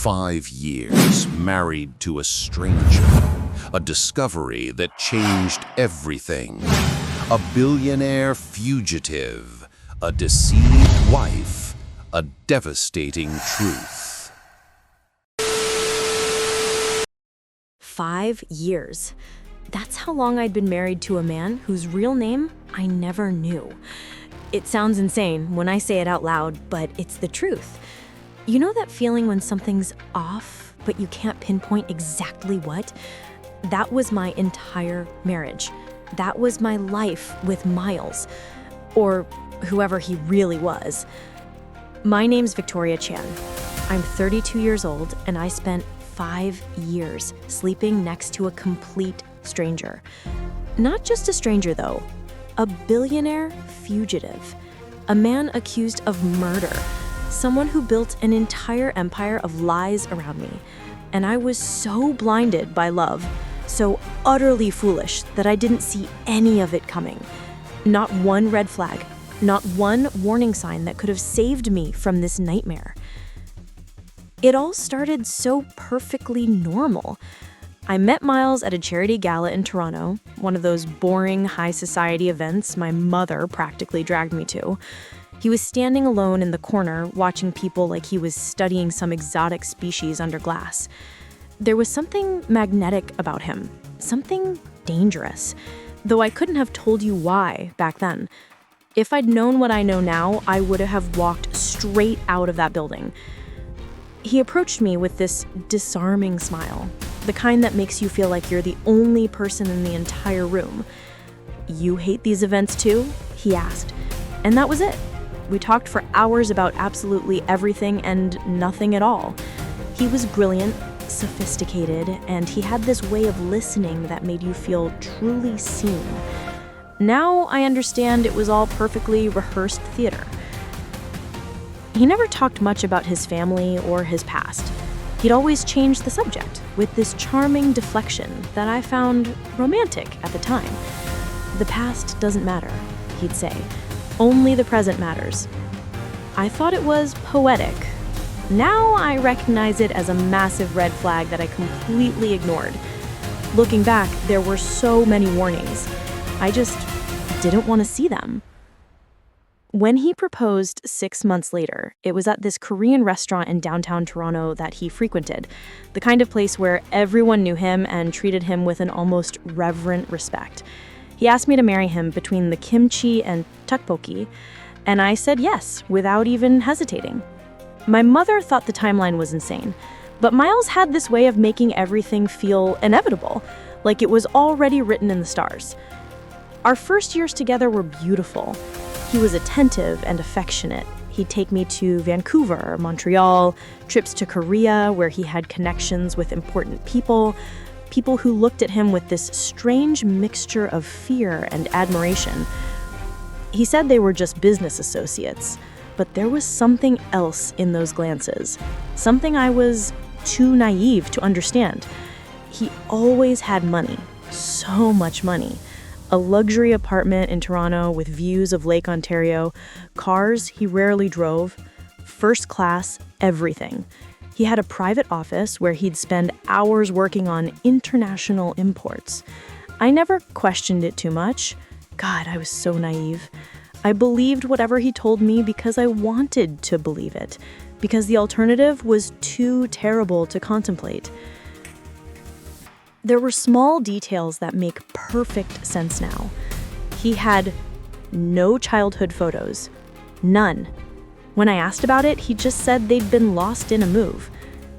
5 years married to a stranger. A discovery that changed everything. A billionaire fugitive. A deceived wife. A devastating truth. 5 years. That's how long I'd been married to a man whose real name I never knew. It sounds insane when I say it out loud, but it's the truth. You know that feeling when something's off, but you can't pinpoint exactly what? That was my entire marriage. That was my life with Miles, or whoever he really was. My name's Victoria Chen. I'm 32 years old, and I spent 5 years sleeping next to a complete stranger. Not just a stranger, though. A billionaire fugitive. A man accused of murder. Someone who built an entire empire of lies around me. And I was so blinded by love, so utterly foolish that I didn't see any of it coming. Not one red flag, not one warning sign that could have saved me from this nightmare. It all started so perfectly normal. I met Miles at a charity gala in Toronto, one of those boring high society events my mother practically dragged me to. He was standing alone in the corner, watching people like he was studying some exotic species under glass. There was something magnetic about him, something dangerous, though I couldn't have told you why back then. If I'd known what I know now, I would have walked straight out of that building. He approached me with this disarming smile, the kind that makes you feel like you're the only person in the entire room. "You hate these events too?" he asked. And that was it. We talked for hours about absolutely everything and nothing at all. He was brilliant, sophisticated, and he had this way of listening that made you feel truly seen. Now I understand it was all perfectly rehearsed theater. He never talked much about his family or his past. He'd always changed the subject with this charming deflection that I found romantic at the time. "The past doesn't matter," he'd say. "Only the present matters." I thought it was poetic. Now I recognize it as a massive red flag that I completely ignored. Looking back, there were so many warnings. I just didn't want to see them. When he proposed 6 months later, it was at this Korean restaurant in downtown Toronto that he frequented, the kind of place where everyone knew him and treated him with an almost reverent respect. He asked me to marry him between the kimchi and tteokbokki, and I said yes, without even hesitating. My mother thought the timeline was insane, but Miles had this way of making everything feel inevitable, like it was already written in the stars. Our first years together were beautiful. He was attentive and affectionate. He'd take me to Vancouver, Montreal, trips to Korea where he had connections with important people who looked at him with this strange mixture of fear and admiration. He said they were just business associates, but there was something else in those glances, something I was too naive to understand. He always had money, so much money. A luxury apartment in Toronto with views of Lake Ontario, cars he rarely drove, first class, everything. He had a private office where he'd spend hours working on international imports. I never questioned it too much. God, I was so naive. I believed whatever he told me because I wanted to believe it, because the alternative was too terrible to contemplate. There were small details that make perfect sense now. He had no childhood photos. None. When I asked about it, he just said they'd been lost in a move.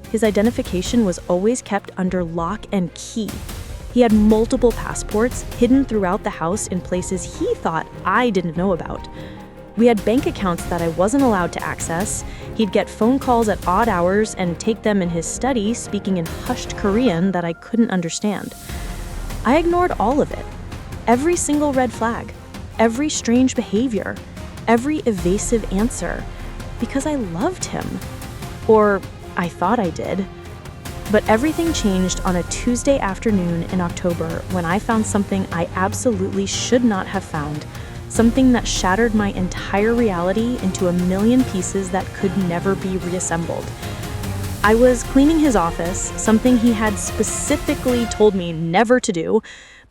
His identification was always kept under lock and key. He had multiple passports hidden throughout the house in places he thought I didn't know about. We had bank accounts that I wasn't allowed to access. He'd get phone calls at odd hours and take them in his study, speaking in hushed Korean that I couldn't understand. I ignored all of it. Every single red flag, every strange behavior, every evasive answer, because I loved him. Or I thought I did. But everything changed on a Tuesday afternoon in October when I found something I absolutely should not have found. Something that shattered my entire reality into a million pieces that could never be reassembled. I was cleaning his office, something he had specifically told me never to do,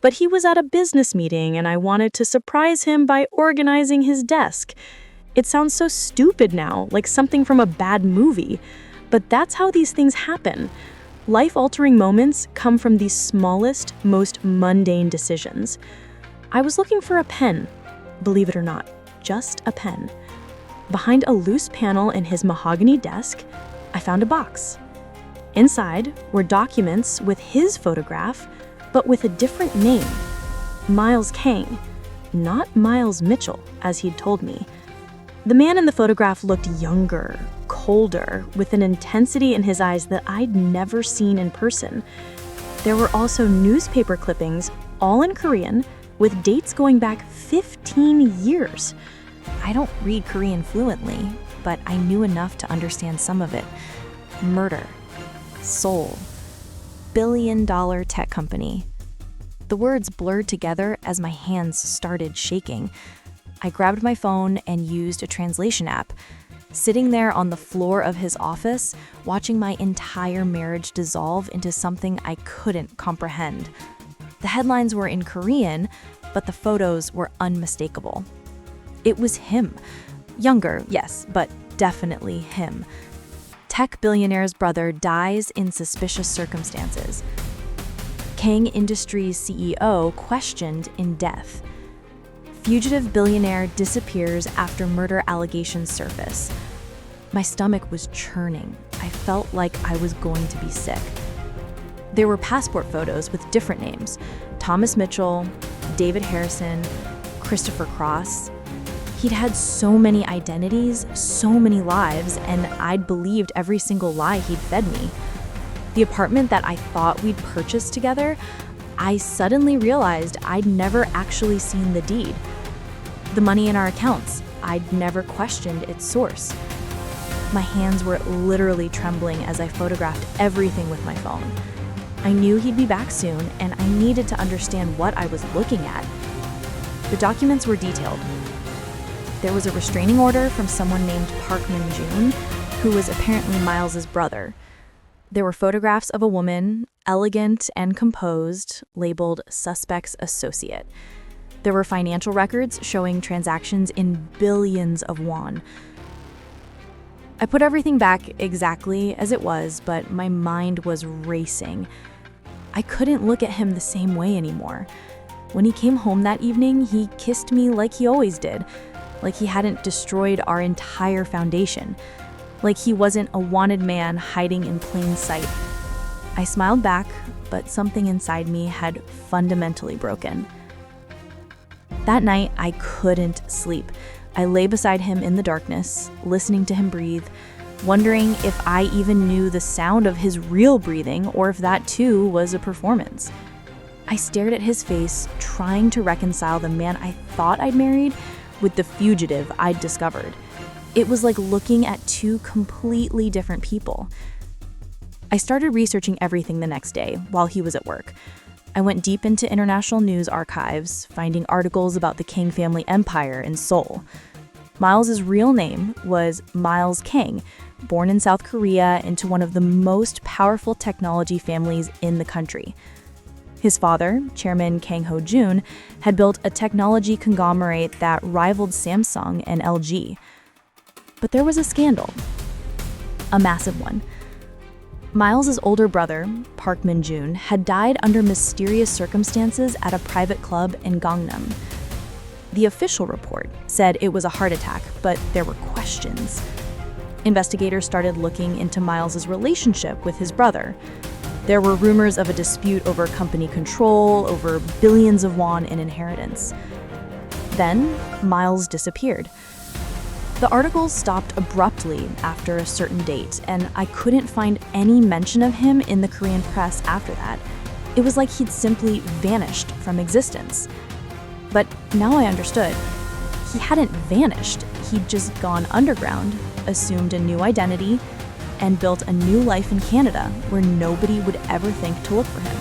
but he was at a business meeting and I wanted to surprise him by organizing his desk. It sounds so stupid now, like something from a bad movie, but that's how these things happen. Life-altering moments come from these smallest, most mundane decisions. I was looking for a pen, believe it or not, just a pen. Behind a loose panel in his mahogany desk, I found a box. Inside were documents with his photograph, but with a different name, Miles Kang, not Miles Mitchell, as he'd told me. The man in the photograph looked younger, colder, with an intensity in his eyes that I'd never seen in person. There were also newspaper clippings, all in Korean, with dates going back 15 years. I don't read Korean fluently, but I knew enough to understand some of it. Murder. Seoul. Billion-dollar tech company. The words blurred together as my hands started shaking. I grabbed my phone and used a translation app. Sitting there on the floor of his office, watching my entire marriage dissolve into something I couldn't comprehend. The headlines were in Korean, but the photos were unmistakable. It was him. Younger, yes, but definitely him. Tech billionaire's brother dies in suspicious circumstances. Kang Industries CEO questioned in death. Fugitive billionaire disappears after murder allegations surface. My stomach was churning. I felt like I was going to be sick. There were passport photos with different names: Thomas Mitchell, David Harrison, Christopher Cross. He'd had so many identities, so many lives, and I'd believed every single lie he'd fed me. The apartment that I thought we'd purchased together, I suddenly realized I'd never actually seen the deed. The money in our accounts, I'd never questioned its source. My hands were literally trembling as I photographed everything with my phone. I knew he'd be back soon, and I needed to understand what I was looking at. The documents were detailed. There was a restraining order from someone named Park Min-joon, who was apparently Miles's brother. There were photographs of a woman, elegant and composed, labeled Suspect's Associate. There were financial records showing transactions in billions of won. I put everything back exactly as it was, but my mind was racing. I couldn't look at him the same way anymore. When he came home that evening, he kissed me like he always did, like he hadn't destroyed our entire foundation, like he wasn't a wanted man hiding in plain sight. I smiled back, but something inside me had fundamentally broken. That night, I couldn't sleep. I lay beside him in the darkness, listening to him breathe, wondering if I even knew the sound of his real breathing or if that too was a performance. I stared at his face, trying to reconcile the man I thought I'd married with the fugitive I'd discovered. It was like looking at two completely different people. I started researching everything the next day while he was at work. I went deep into international news archives, finding articles about the Kang family empire in Seoul. Miles's real name was Miles Kang, born in South Korea into one of the most powerful technology families in the country. His father, Chairman Kang Ho-jun, had built a technology conglomerate that rivaled Samsung and LG. But there was a scandal, a massive one. Miles's older brother, Park Min-joon, had died under mysterious circumstances at a private club in Gangnam. The official report said it was a heart attack, but there were questions. Investigators started looking into Miles's relationship with his brother. There were rumors of a dispute over company control, over billions of won in inheritance. Then, Miles disappeared. The articles stopped abruptly after a certain date, and I couldn't find any mention of him in the Korean press after that. It was like he'd simply vanished from existence. But now I understood. He hadn't vanished. He'd just gone underground, assumed a new identity, and built a new life in Canada where nobody would ever think to look for him.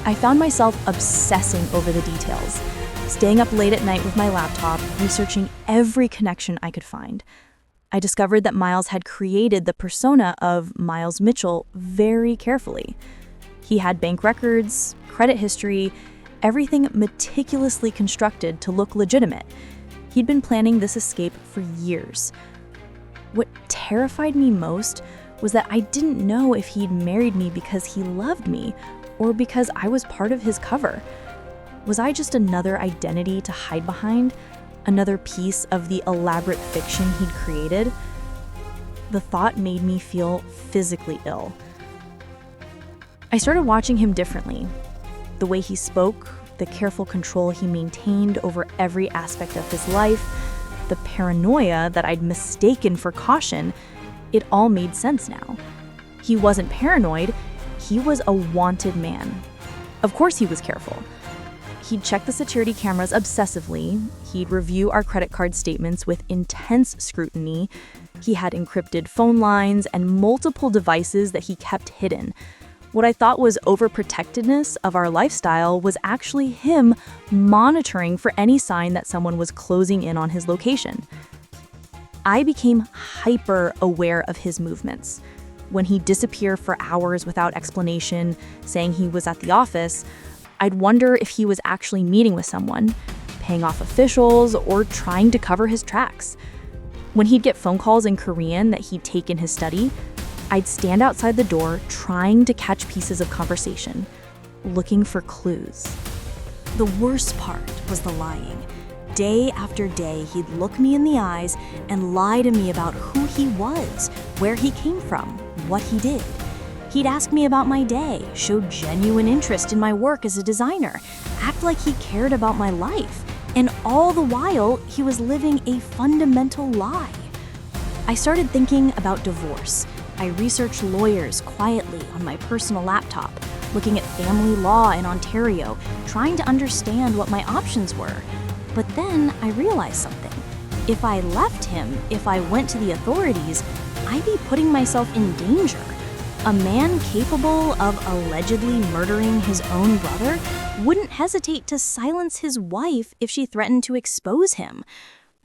I found myself obsessing over the details, staying up late at night with my laptop, researching every connection I could find. I discovered that Miles had created the persona of Miles Mitchell very carefully. He had bank records, credit history, everything meticulously constructed to look legitimate. He'd been planning this escape for years. What terrified me most was that I didn't know if he'd married me because he loved me or because I was part of his cover. Was I just another identity to hide behind? Another piece of the elaborate fiction he'd created? The thought made me feel physically ill. I started watching him differently. The way he spoke, the careful control he maintained over every aspect of his life, the paranoia that I'd mistaken for caution, it all made sense now. He wasn't paranoid, he was a wanted man. Of course he was careful. He'd check the security cameras obsessively, he'd review our credit card statements with intense scrutiny, he had encrypted phone lines and multiple devices that he kept hidden. What I thought was overprotectedness of our lifestyle was actually him monitoring for any sign that someone was closing in on his location. I became hyper aware of his movements. When he'd disappear for hours without explanation, saying he was at the office, I'd wonder if he was actually meeting with someone, paying off officials, or trying to cover his tracks. When he'd get phone calls in Korean that he'd take in his study, I'd stand outside the door trying to catch pieces of conversation, looking for clues. The worst part was the lying. Day after day, he'd look me in the eyes and lie to me about who he was, where he came from, what he did. He'd ask me about my day, show genuine interest in my work as a designer, act like he cared about my life, and all the while, he was living a fundamental lie. I started thinking about divorce. I researched lawyers quietly on my personal laptop, looking at family law in Ontario, trying to understand what my options were. But then I realized something. If I left him, if I went to the authorities, I'd be putting myself in danger. A man capable of allegedly murdering his own brother wouldn't hesitate to silence his wife if she threatened to expose him.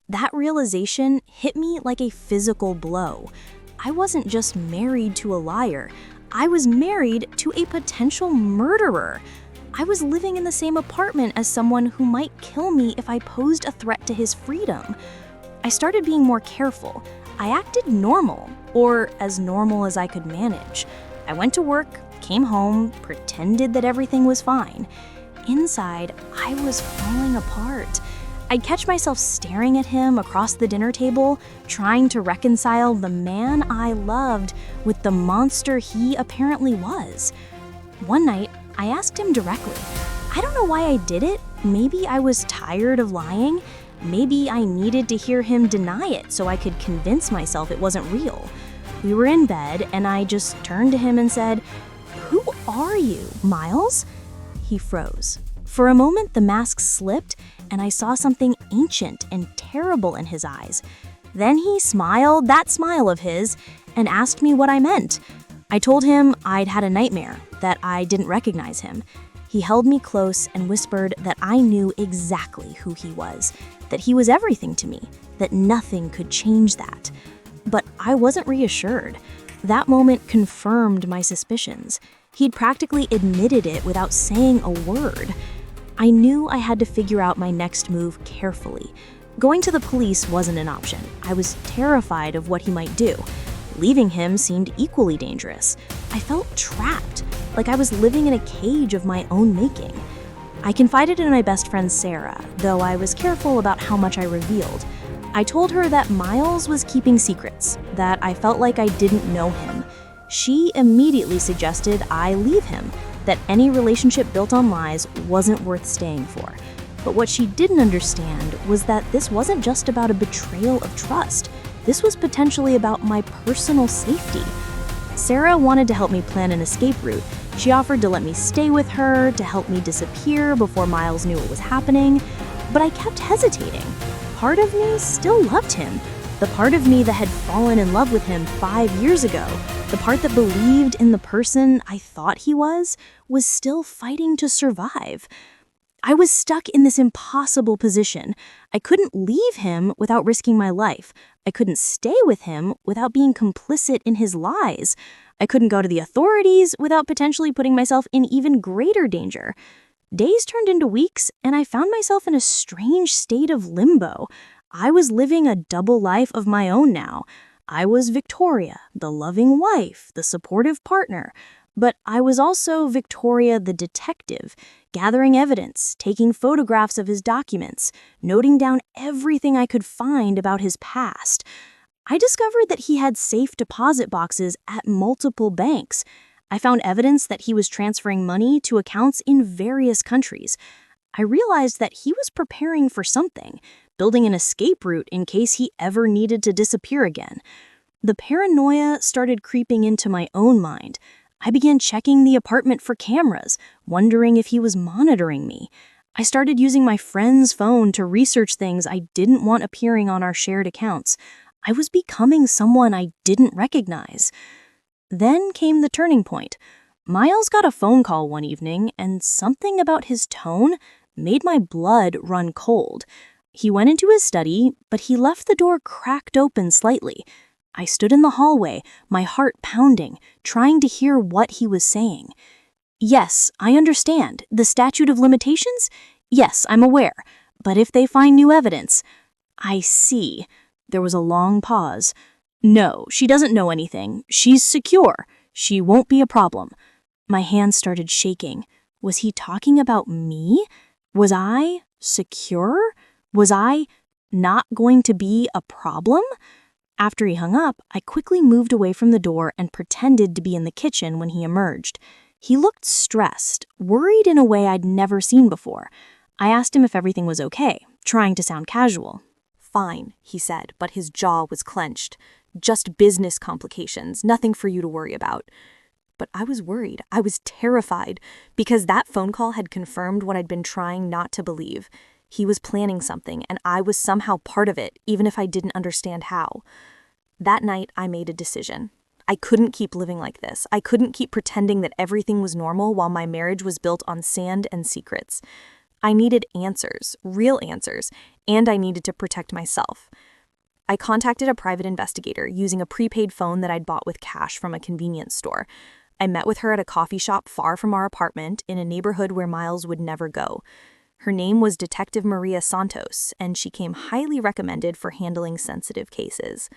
That realization hit me like a physical blow. I wasn't just married to a liar. I was married to a potential murderer. I was living in the same apartment as someone who might kill me if I posed a threat to his freedom. I started being more careful. I acted normal, or as normal as I could manage. I went to work, came home, pretended that everything was fine. Inside, I was falling apart. I'd catch myself staring at him across the dinner table, trying to reconcile the man I loved with the monster he apparently was. One night, I asked him directly. I don't know why I did it. Maybe I was tired of lying. Maybe I needed to hear him deny it so I could convince myself it wasn't real. We were in bed, and I just turned to him and said, "Who are you, Miles?" He froze. For a moment, the mask slipped, and I saw something ancient and terrible in his eyes. Then he smiled, that smile of his, and asked me what I meant. I told him I'd had a nightmare, that I didn't recognize him. He held me close and whispered that I knew exactly who he was, that he was everything to me, that nothing could change that. But I wasn't reassured. That moment confirmed my suspicions. He'd practically admitted it without saying a word. I knew I had to figure out my next move carefully. Going to the police wasn't an option. I was terrified of what he might do. Leaving him seemed equally dangerous. I felt trapped, like I was living in a cage of my own making. I confided in my best friend Sarah, though I was careful about how much I revealed. I told her that Miles was keeping secrets, that I felt like I didn't know him. She immediately suggested I leave him, that any relationship built on lies wasn't worth staying for. But what she didn't understand was that this wasn't just about a betrayal of trust. This was potentially about my personal safety. Sarah wanted to help me plan an escape route. She offered to let me stay with her, to help me disappear before Miles knew what was happening. But I kept hesitating. Part of me still loved him. The part of me that had fallen in love with him 5 years ago, the part that believed in the person I thought he was still fighting to survive. I was stuck in this impossible position. I couldn't leave him without risking my life. I couldn't stay with him without being complicit in his lies. I couldn't go to the authorities without potentially putting myself in even greater danger. Days turned into weeks, and I found myself in a strange state of limbo. I was living a double life of my own now. I was Victoria, the loving wife, the supportive partner. But I was also Victoria the detective, gathering evidence, taking photographs of his documents, noting down everything I could find about his past. I discovered that he had safe deposit boxes at multiple banks. I found evidence that he was transferring money to accounts in various countries. I realized that he was preparing for something, building an escape route in case he ever needed to disappear again. The paranoia started creeping into my own mind. I began checking the apartment for cameras, wondering if he was monitoring me. I started using my friend's phone to research things I didn't want appearing on our shared accounts. I was becoming someone I didn't recognize. Then came the turning point. Miles got a phone call one evening, and something about his tone made my blood run cold. He went into his study, but he left the door cracked open slightly. I stood in the hallway, my heart pounding, trying to hear what he was saying. Yes, I understand. The statute of limitations? Yes, I'm aware. But if they find new evidence... I see. There was a long pause. No, she doesn't know anything. She's secure. She won't be a problem. My hands started shaking. Was he talking about me? Was I secure? Was I not going to be a problem? After he hung up, I quickly moved away from the door and pretended to be in the kitchen when he emerged. He looked stressed, worried in a way I'd never seen before. I asked him if everything was okay, trying to sound casual. Fine, he said, but his jaw was clenched. Just business complications, nothing for you to worry about. But I was worried. I was terrified, because that phone call had confirmed what I'd been trying not to believe. He was planning something, and I was somehow part of it, even if I didn't understand how. That night, I made a decision. I couldn't keep living like this. I couldn't keep pretending that everything was normal while my marriage was built on sand and secrets. I needed answers, real answers, and I needed to protect myself. I contacted a private investigator using a prepaid phone that I'd bought with cash from a convenience store. I met with her at a coffee shop far from our apartment in a neighborhood where Miles would never go. Her name was Detective Maria Santos, and she came highly recommended for handling sensitive cases.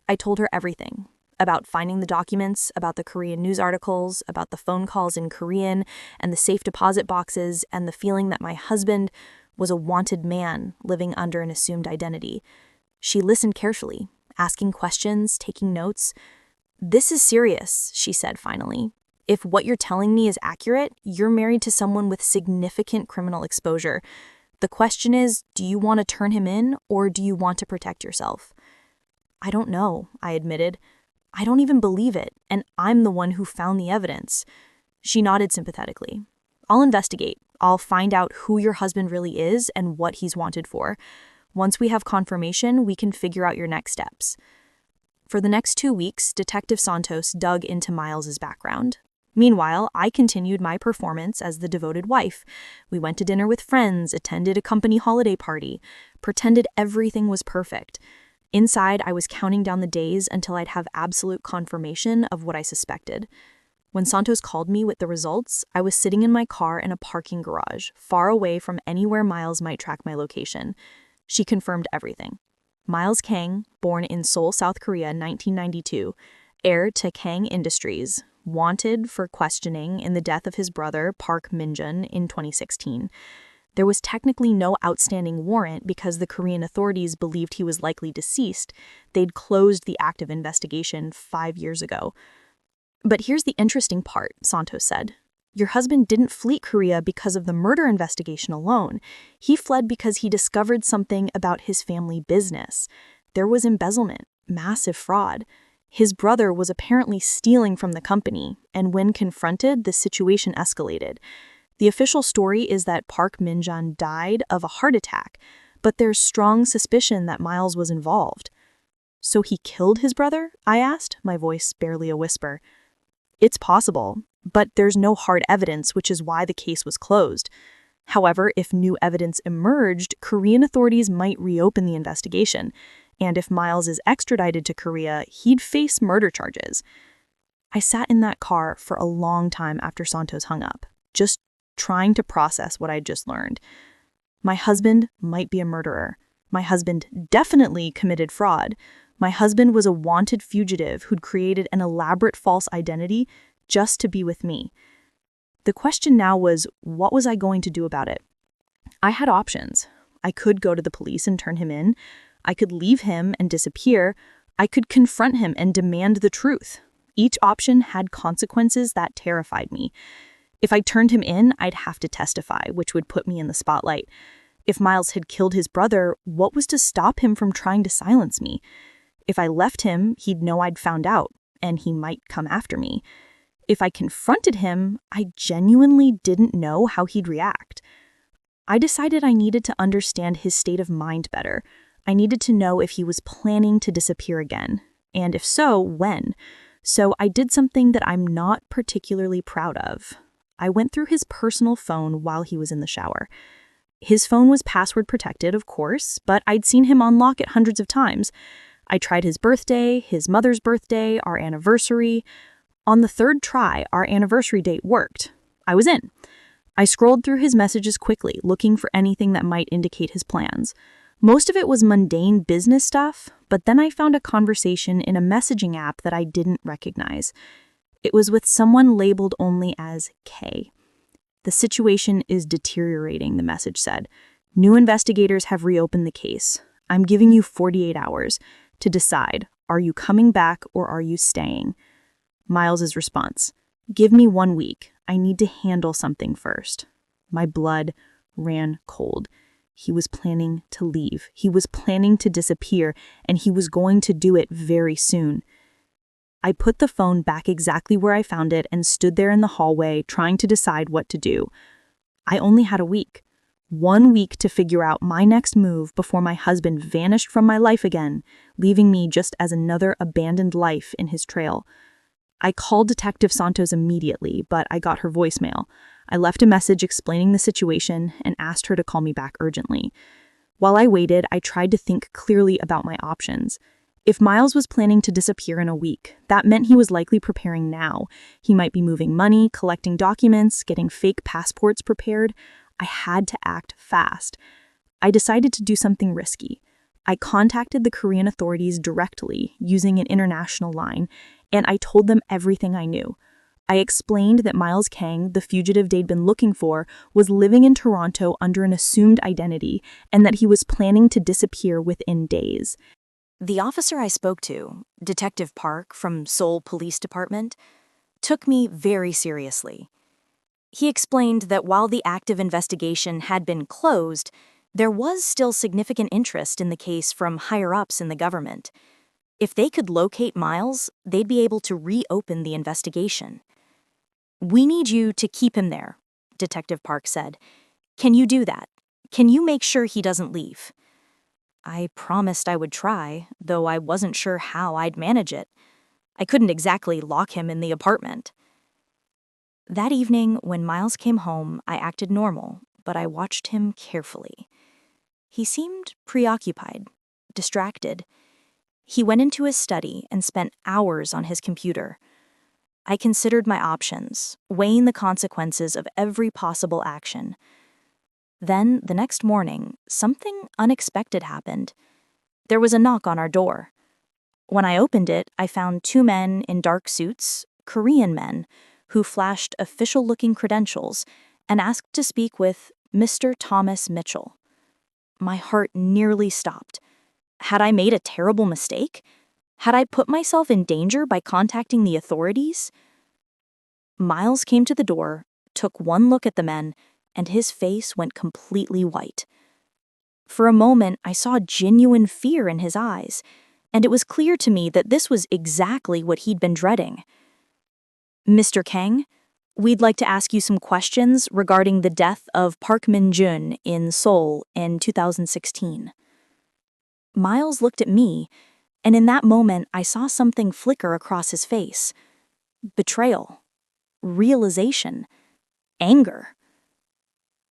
I told her everything, about finding the documents, about the Korean news articles, about the phone calls in Korean, and the safe deposit boxes, and the feeling that my husband was a wanted man living under an assumed identity. She listened carefully, asking questions, taking notes. "This is serious," she said finally. "If what you're telling me is accurate, you're married to someone with significant criminal exposure. The question is, do you want to turn him in, or do you want to protect yourself?" "I don't know," I admitted. "I don't even believe it, and I'm the one who found the evidence." She nodded sympathetically. "I'll investigate. I'll find out who your husband really is and what he's wanted for. Once we have confirmation, we can figure out your next steps." For the next 2 weeks, Detective Santos dug into Miles's background. Meanwhile, I continued my performance as the devoted wife. We went to dinner with friends, attended a company holiday party, pretended everything was perfect. Inside, I was counting down the days until I'd have absolute confirmation of what I suspected. When Santos called me with the results, I was sitting in my car in a parking garage, far away from anywhere Miles might track my location. She confirmed everything. Miles Kang, born in Seoul, South Korea, 1992, heir to Kang Industries, wanted for questioning in the death of his brother, Park Min-jun, in 2016. There was technically no outstanding warrant because the Korean authorities believed he was likely deceased. They'd closed the active investigation 5 years ago. "But here's the interesting part," Santos said. "Your husband didn't flee Korea because of the murder investigation alone. He fled because he discovered something about his family business. There was embezzlement, massive fraud. His brother was apparently stealing from the company, and when confronted, the situation escalated. The official story is that Park Min-jun died of a heart attack, but there's strong suspicion that Miles was involved." "So he killed his brother?" I asked, my voice barely a whisper. "It's possible, but there's no hard evidence, which is why the case was closed." However, if new evidence emerged, Korean authorities might reopen the investigation. And if Miles is extradited to Korea, he'd face murder charges. I sat in that car for a long time after Santos hung up, just trying to process what I'd just learned. My husband might be a murderer. My husband definitely committed fraud. My husband was a wanted fugitive who'd created an elaborate false identity just to be with me. The question now was, what was I going to do about it? I had options. I could go to the police and turn him in. I could leave him and disappear. I could confront him and demand the truth. Each option had consequences that terrified me. If I turned him in, I'd have to testify, which would put me in the spotlight. If Miles had killed his brother, what was to stop him from trying to silence me? If I left him, he'd know I'd found out, and he might come after me. If I confronted him, I genuinely didn't know how he'd react. I decided I needed to understand his state of mind better. I needed to know if he was planning to disappear again, and if so, when. So I did something that I'm not particularly proud of. I went through his personal phone while he was in the shower. His phone was password protected, of course, but I'd seen him unlock it hundreds of times. I tried his birthday, his mother's birthday, our anniversary. On the third try, our anniversary date worked. I was in. I scrolled through his messages quickly, looking for anything that might indicate his plans. Most of it was mundane business stuff, but then I found a conversation in a messaging app that I didn't recognize. It was with someone labeled only as K. The situation is deteriorating, the message said. New investigators have reopened the case. I'm giving you 48 hours to decide, are you coming back or are you staying? Miles's response, give me 1 week. I need to handle something first. My blood ran cold. He was planning to leave. He was planning to disappear, and he was going to do it very soon. I put the phone back exactly where I found it and stood there in the hallway trying to decide what to do. I only had a week. 1 week to figure out my next move before my husband vanished from my life again, leaving me just as another abandoned life in his trail. I called Detective Santos immediately, but I got her voicemail. I left a message explaining the situation and asked her to call me back urgently. While I waited, I tried to think clearly about my options. If Miles was planning to disappear in a week, that meant he was likely preparing now. He might be moving money, collecting documents, getting fake passports prepared. I had to act fast. I decided to do something risky. I contacted the Korean authorities directly using an international line, and I told them everything I knew. I explained that Miles Kang, the fugitive they'd been looking for, was living in Toronto under an assumed identity and that he was planning to disappear within days. The officer I spoke to, Detective Park from Seoul Police Department, took me very seriously. He explained that while the active investigation had been closed, there was still significant interest in the case from higher-ups in the government. If they could locate Miles, they'd be able to reopen the investigation. We need you to keep him there, Detective Park said. Can you do that? Can you make sure he doesn't leave? I promised I would try, though I wasn't sure how I'd manage it. I couldn't exactly lock him in the apartment. That evening, when Miles came home, I acted normal, but I watched him carefully. He seemed preoccupied, distracted. He went into his study and spent hours on his computer. I considered my options, weighing the consequences of every possible action. Then, the next morning, something unexpected happened. There was a knock on our door. When I opened it, I found 2 men in dark suits, Korean men, who flashed official-looking credentials and asked to speak with Mr. Thomas Mitchell. My heart nearly stopped. Had I made a terrible mistake? Had I put myself in danger by contacting the authorities? Miles came to the door, took one look at the men, and his face went completely white. For a moment, I saw genuine fear in his eyes, and it was clear to me that this was exactly what he'd been dreading. Mr. Kang, we'd like to ask you some questions regarding the death of Park Min-jun in Seoul in 2016. Miles looked at me, and in that moment, I saw something flicker across his face. Betrayal. Realization. Anger.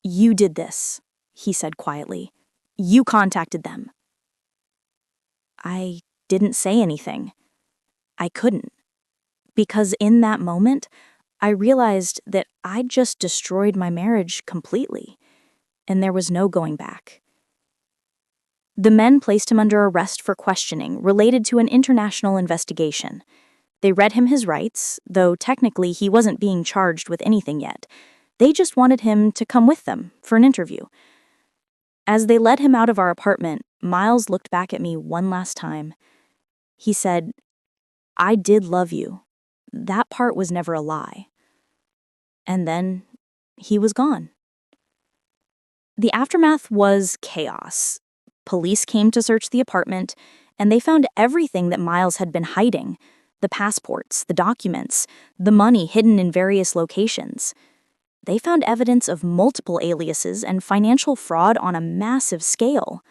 "You did this," he said quietly. "You contacted them." I didn't say anything. I couldn't. Because in that moment, I realized that I'd just destroyed my marriage completely, and there was no going back. The men placed him under arrest for questioning related to an international investigation. They read him his rights, though technically he wasn't being charged with anything yet. They just wanted him to come with them for an interview. As they led him out of our apartment, Miles looked back at me one last time. He said, "I did love you. That part was never a lie." And then he was gone. The aftermath was chaos. Police came to search the apartment, and they found everything that Miles had been hiding: the passports, the documents, the money hidden in various locations. They found evidence of multiple aliases and financial fraud on a massive scale.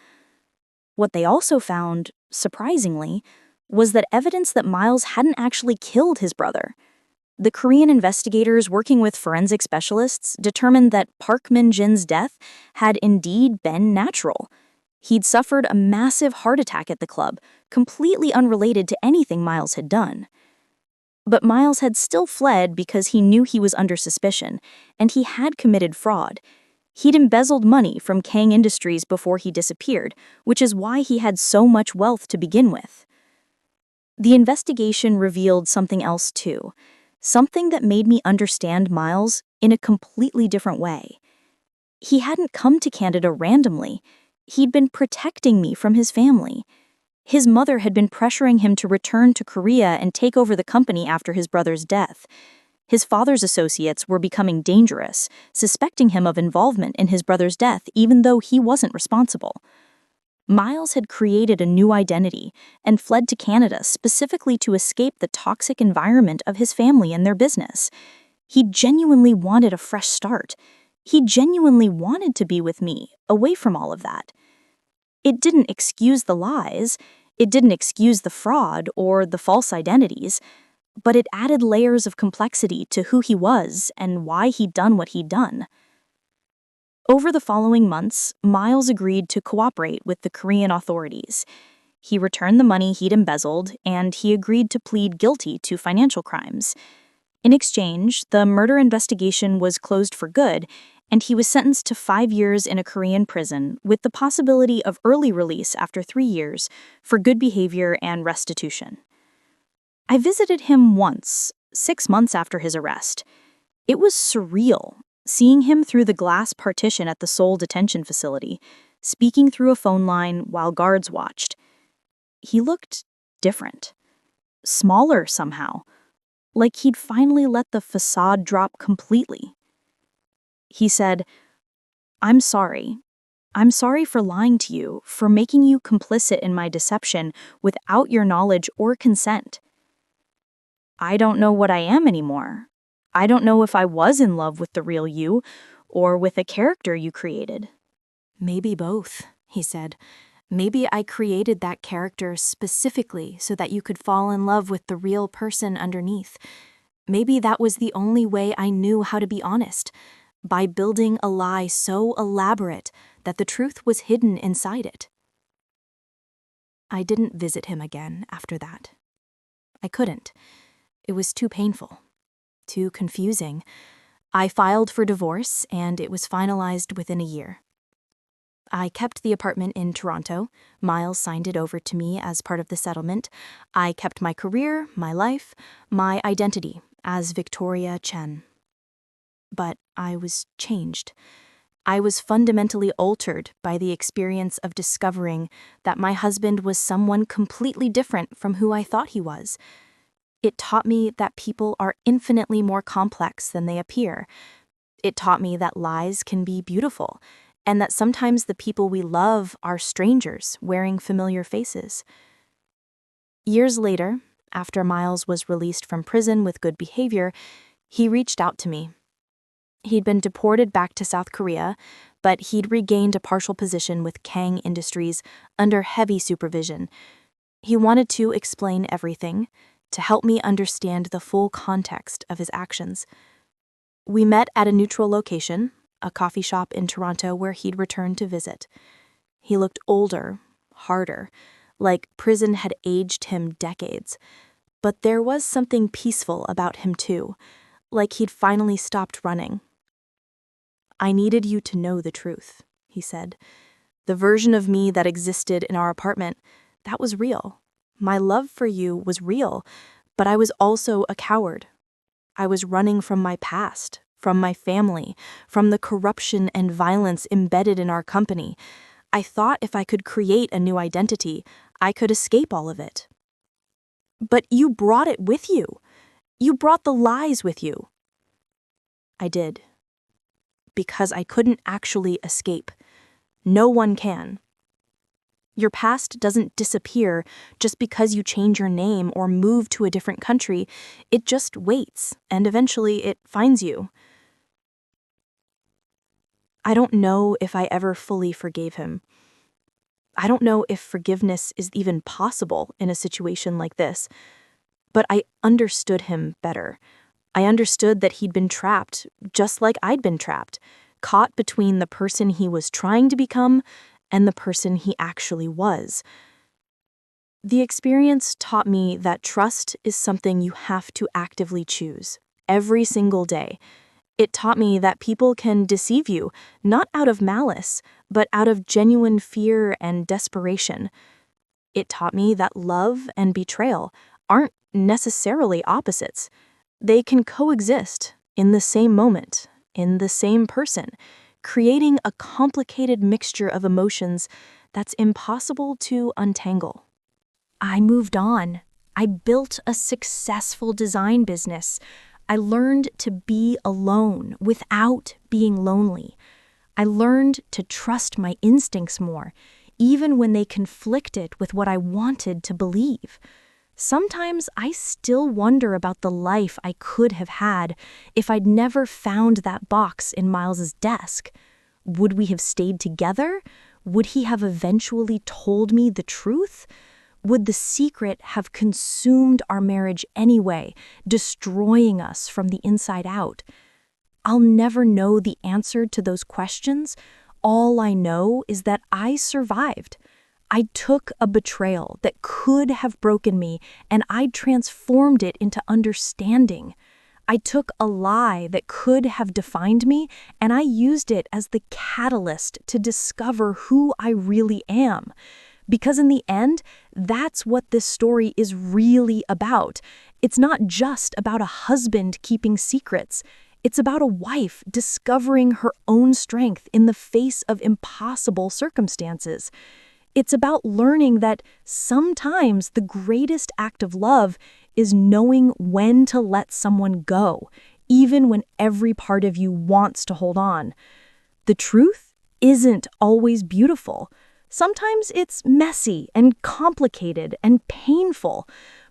What they also found, surprisingly, was that evidence that Miles hadn't actually killed his brother. The Korean investigators working with forensic specialists determined that Park Min-jin's death had indeed been natural. He'd suffered a massive heart attack at the club, completely unrelated to anything Miles had done. But Miles had still fled because he knew he was under suspicion, and he had committed fraud. He'd embezzled money from Kang Industries before he disappeared, which is why he had so much wealth to begin with. The investigation revealed something else too, something that made me understand Miles in a completely different way. He hadn't come to Canada randomly. He'd been protecting me from his family. His mother had been pressuring him to return to Korea and take over the company after his brother's death. His father's associates were becoming dangerous, suspecting him of involvement in his brother's death even though he wasn't responsible. Miles had created a new identity and fled to Canada specifically to escape the toxic environment of his family and their business. He genuinely wanted a fresh start. He genuinely wanted to be with me, away from all of that. It didn't excuse the lies, it didn't excuse the fraud or the false identities, but it added layers of complexity to who he was and why he'd done what he'd done. Over the following months, Miles agreed to cooperate with the Korean authorities. He returned the money he'd embezzled, and he agreed to plead guilty to financial crimes. In exchange, the murder investigation was closed for good, and he was sentenced to 5 years in a Korean prison with the possibility of early release after 3 years for good behavior and restitution. I visited him once, 6 months after his arrest. It was surreal, seeing him through the glass partition at the Seoul detention facility, speaking through a phone line while guards watched. He looked different, smaller somehow, like he'd finally let the facade drop completely. He said, "I'm sorry. I'm sorry for lying to you, for making you complicit in my deception without your knowledge or consent. I don't know what I am anymore. I don't know if I was in love with the real you or with a character you created." Maybe both, he said. Maybe I created that character specifically so that you could fall in love with the real person underneath. Maybe that was the only way I knew how to be honest, by building a lie so elaborate that the truth was hidden inside it. I didn't visit him again after that. I couldn't. It was too painful, too confusing. I filed for divorce, and it was finalized within a year. I kept the apartment in Toronto. Miles signed it over to me as part of the settlement. I kept my career, my life, my identity as Victoria Chen. But I was changed. I was fundamentally altered by the experience of discovering that my husband was someone completely different from who I thought he was. It taught me that people are infinitely more complex than they appear. It taught me that lies can be beautiful, and that sometimes the people we love are strangers wearing familiar faces. Years later, after Miles was released from prison with good behavior, he reached out to me. He'd been deported back to South Korea, but he'd regained a partial position with Kang Industries under heavy supervision. He wanted to explain everything, to help me understand the full context of his actions. We met at a neutral location, a coffee shop in Toronto where he'd returned to visit. He looked older, harder, like prison had aged him decades. But there was something peaceful about him too, like he'd finally stopped running. "I needed you to know the truth," he said. "The version of me that existed in our apartment, that was real. My love for you was real, but I was also a coward. I was running from my past, from my family, from the corruption and violence embedded in our company. I thought if I could create a new identity, I could escape all of it. But you brought it with you. You brought the lies with you." "I did. Because I couldn't actually escape. No one can. Your past doesn't disappear just because you change your name or move to a different country. It just waits, and eventually it finds you." I don't know if I ever fully forgave him. I don't know if forgiveness is even possible in a situation like this, but I understood him better. I understood that he'd been trapped, just like I'd been trapped, caught between the person he was trying to become and the person he actually was. The experience taught me that trust is something you have to actively choose, every single day. It taught me that people can deceive you, not out of malice, but out of genuine fear and desperation. It taught me that love and betrayal aren't necessarily opposites. They can coexist in the same moment, in the same person, creating a complicated mixture of emotions that's impossible to untangle. I moved on. I built a successful design business. I learned to be alone without being lonely. I learned to trust my instincts more, even when they conflicted with what I wanted to believe. Sometimes I still wonder about the life I could have had if I'd never found that box in Miles's desk. Would we have stayed together? Would he have eventually told me the truth? Would the secret have consumed our marriage anyway, destroying us from the inside out? I'll never know the answer to those questions. All I know is that I survived. I took a betrayal that could have broken me, and I transformed it into understanding. I took a lie that could have defined me, and I used it as the catalyst to discover who I really am. Because in the end, that's what this story is really about. It's not just about a husband keeping secrets. It's about a wife discovering her own strength in the face of impossible circumstances. It's about learning that sometimes the greatest act of love is knowing when to let someone go, even when every part of you wants to hold on. The truth isn't always beautiful. Sometimes it's messy and complicated and painful,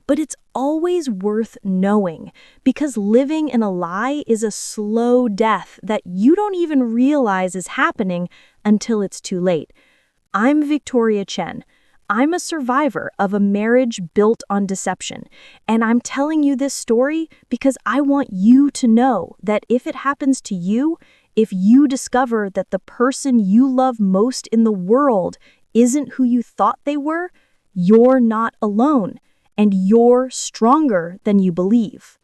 but it's always worth knowing, because living in a lie is a slow death that you don't even realize is happening until it's too late. I'm Victoria Chen. I'm a survivor of a marriage built on deception, and I'm telling you this story because I want you to know that if it happens to you, if you discover that the person you love most in the world isn't who you thought they were, you're not alone, and you're stronger than you believe.